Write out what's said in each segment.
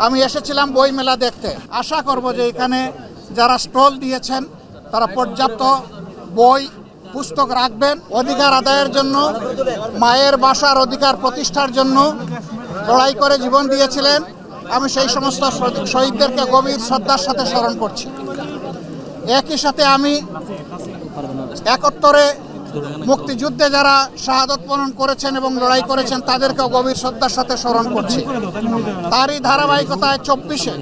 আমি এসেছিলাম বই মেলা দেখতে। আশা করব যে এখানে যারা স্টল দিয়েছেন তারা পর্যাপ্ত বই পুস্তক রাখবেন। অধিকার আদায়ের জন্য, মায়ের ভাষার অধিকার প্রতিষ্ঠার জন্য লড়াই করে জীবন দিয়েছিলেন। আমি সেই সমস্ত শহীদদেরকে গভীর শ্রদ্ধার সাথে স্মরণ করছি। একই সাথে আমি 71-এ মুক্তিযুদ্ধে যারা শাহাদত বরণ করেছেন এবং লড়াই করেছেন তাদেরকেও গভীর শ্রদ্ধার সাথে স্মরণ করছি। তারই ধারাবাহিকতায় 24-এ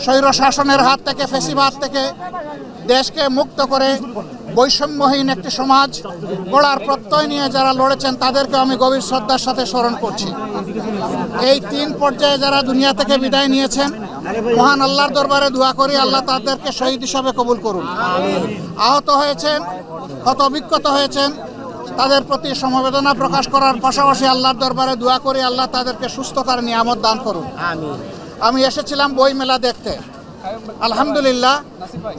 স্বৈর শাসনের হাত থেকে, ফ্যাসিবাদ থেকে দেশকে মুক্ত করে বৈষম্যহীন একটি সমাজ গড়ার প্রত্যয় নিয়ে যারা লড়েছেন তাদেরকে আমি গভীর শ্রদ্ধার সাথে স্মরণ করছি। এই 3 পর্যায়ে যারা দুনিয়া থেকে বিদায় নিয়েছেন, মহান আল্লাহর দরবারে দোয়া করি আল্লাহ তাদেরকে শহীদ হিসাবে কবুল করুন। আহত হয়েছেন, ক্ষত বিক্ষত হয়েছেন, তাদের প্রতি সমবেদনা প্রকাশ করার পাশাপাশি আল্লাহর দরবারে দোয়া করি আল্লাহ তাদেরকে সুস্থতার নিয়ামত দান করুন। আমি এসেছিলাম বই মেলা দেখতে। আলহামদুলিল্লাহ,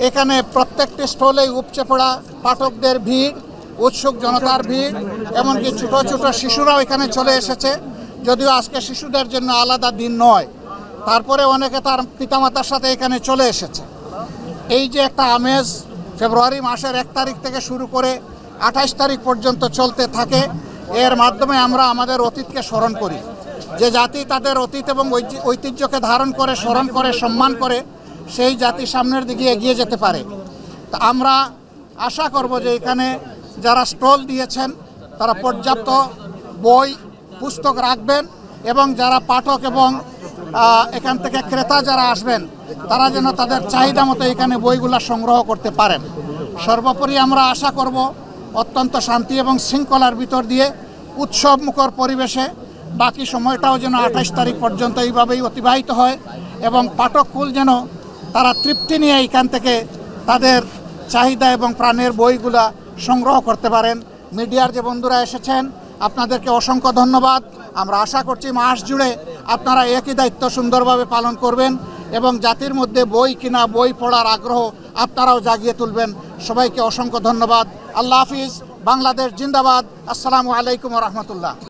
এখানে প্রত্যেকটি স্টলেই উপচে পড়া পাঠকদের ভিড়, উৎসুক জনতার ভিড়, এমনকি ছোট ছোট শিশুরাও এখানে চলে এসেছে। যদিও আজকে শিশুদের জন্য আলাদা দিন নয়, তারপরে অনেকে তার পিতামাতার সাথে এখানে চলে এসেছে। এই যে একটা আমেজ ফেব্রুয়ারি মাসের 1 তারিখ থেকে শুরু করে 28 তারিখ পর্যন্ত চলতে থাকে, এর মাধ্যমে আমরা আমাদের অতীতকে স্মরণ করি। যে জাতি তাদের অতীত এবং ঐতিহ্যকে ধারণ করে, স্মরণ করে, সম্মান করে, সেই জাতি সামনের দিকে এগিয়ে যেতে পারে। তা আমরা আশা করব যে এখানে যারা স্টল দিয়েছেন তারা পর্যাপ্ত বই পুস্তক রাখবেন এবং যারা পাঠক এবং এখান থেকে ক্রেতা যারা আসবেন তারা যেন তাদের চাহিদা মতো এখানে বইগুলো সংগ্রহ করতে পারেন। সর্বোপরি আমরা আশা করব অত্যন্ত শান্তি এবং শৃঙ্খলার ভিতর দিয়ে উৎসবমুখর পরিবেশে বাকি সময়টাও যেন 28 তারিখ পর্যন্ত এইভাবেই অতিবাহিত হয় এবং পাঠককুল যেন তারা তৃপ্তি নিয়ে এখান থেকে তাদের চাহিদা এবং প্রাণের বইগুলা সংগ্রহ করতে পারেন। মিডিয়ার যে বন্ধুরা এসেছেন আপনাদেরকে অসংখ্য ধন্যবাদ। আমরা আশা করছি মাস জুড়ে আপনারা একই দায়িত্ব সুন্দরভাবে পালন করবেন এবং জাতির মধ্যে বই কিনা, বই পড়ার আগ্রহ আপনারাও জাগিয়ে তুলবেন। সবাইকে অসংখ্য ধন্যবাদ। আল্লাহ হাফিজ। বাংলাদেশ জিন্দাবাদ। আসসালামু আলাইকুম ওয়া রাহমাতুল্লাহ।